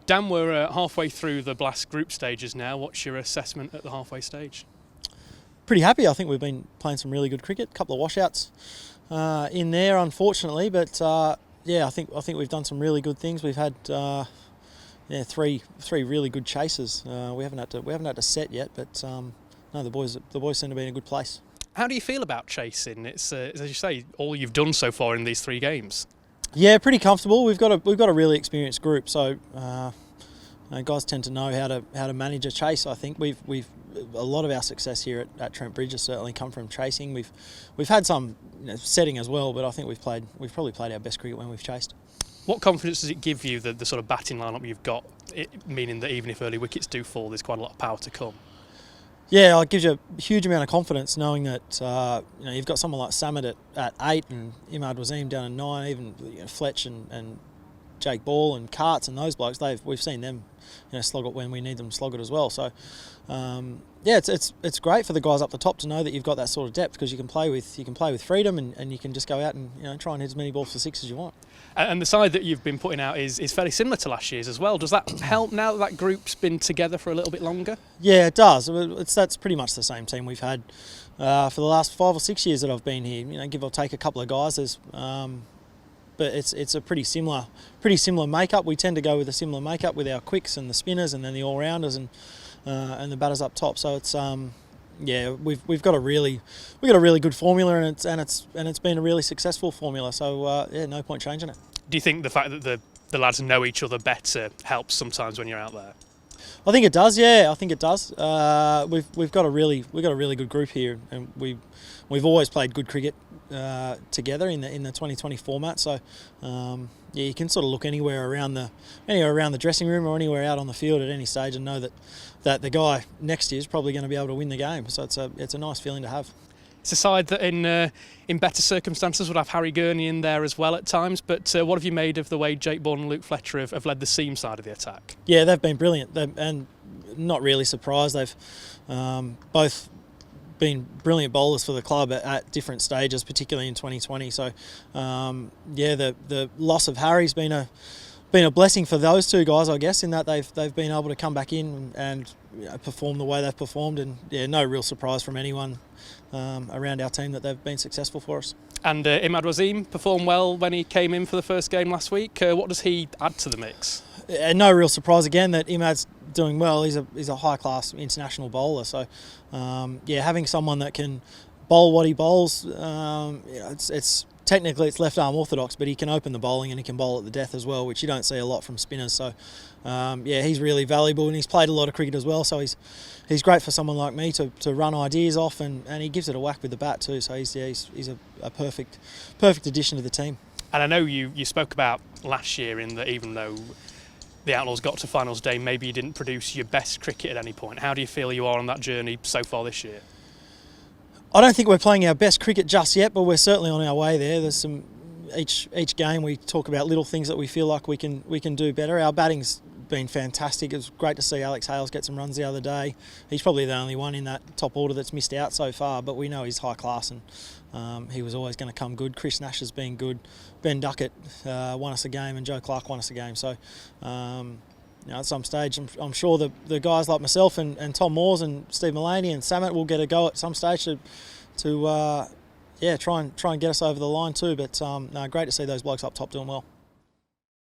Dan, we're halfway through the Blast group stages now. What's your assessment at the halfway stage? Pretty happy. I think we've been playing some really good cricket. A couple of washouts in there, unfortunately, but yeah, I think we've done some really good things. We've had three really good chases. We haven't had to set yet, but no, the boys seem to be in a good place. How do you feel about chasing? It's as you say, all you've done so far in these 3 games. Yeah, pretty comfortable. We've got a really experienced group, so guys tend to know how to manage a chase. I think we've a lot of our success here at Trent Bridge has certainly come from chasing. We've had some setting as well, but I think we've probably played our best cricket when we've chased. What confidence does it give you, the sort of batting lineup you've got, meaning that even if early wickets do fall, there's quite a lot of power to come? Yeah, it gives you a huge amount of confidence knowing that you've got someone like Samad at 8 and Imad Wasim down at 9, even Fletch and Jake Ball and Carts and those blokes. We've seen them slog it when we need them to slog it as well. So yeah, it's great for the guys up the top to know that you've got that sort of depth, because you can play with freedom and you can just go out and try and hit as many balls for 6 as you want. And the side that you've been putting out is fairly similar to last year's as well. Does that help now that that group's been together for a little bit longer? Yeah, it does. That's pretty much the same team we've had for the last 5 or 6 years that I've been here. Give or take a couple of guys. But it's a pretty similar makeup. We tend to go with a similar makeup with our quicks and the spinners and then the all-rounders and the batters up top. So it's yeah, we've got a really good formula, and it's been a really successful formula. So yeah, no point changing it. Do you think the fact that the lads know each other better helps sometimes when you're out there? I think it does. Yeah, I think it does. We've got a really good group here, and we've always played good cricket together in the 2020 format. So yeah, you can sort of look anywhere around the dressing room or anywhere out on the field at any stage and know that the guy next to you is probably going to be able to win the game. So it's a nice feeling to have. It's a side that in better circumstances would have Harry Gurney in there as well at times, but what have you made of the way Jake Ball and Luke Fletcher have led the seam side of the attack? Yeah, they've been brilliant, and not really surprised. They've both been brilliant bowlers for the club at different stages, particularly in 2020. So yeah, the loss of Harry's been a blessing for those two guys, I guess, in that they've been able to come back in and perform the way they've performed, and yeah, no real surprise from anyone around our team that they've been successful for us. And Imad Wasim performed well when he came in for the first game last week. What does he add to the mix? No real surprise again that Imad's doing well. He's a high class international bowler, so yeah, having someone that can bowl what he bowls, it's technically it's left arm orthodox, but he can open the bowling and he can bowl at the death as well, which you don't see a lot from spinners. So yeah, he's really valuable, and he's played a lot of cricket as well. So he's great for someone like me to run ideas off, and he gives it a whack with the bat too. So he's a perfect addition to the team. And I know you spoke about last year in that even though the Outlaws got to finals day, maybe you didn't produce your best cricket at any point. How do you feel you are on that journey so far this year? I don't think we're playing our best cricket just yet, but we're certainly on our way there. There's some each game we talk about little things that we feel like we can do better. Our batting's been fantastic. It was great to see Alex Hales get some runs the other day. He's probably the only one in that top order that's missed out so far, but we know he's high class, and he was always going to come good. Chris Nash has been good. Ben Duckett won us a game, and Joe Clark won us a game. So at some stage, I'm sure the guys like myself and Tom Moores and Steve Mullaney and Samit will get a go at some stage to yeah, try and get us over the line too. But no, great to see those blokes up top doing well.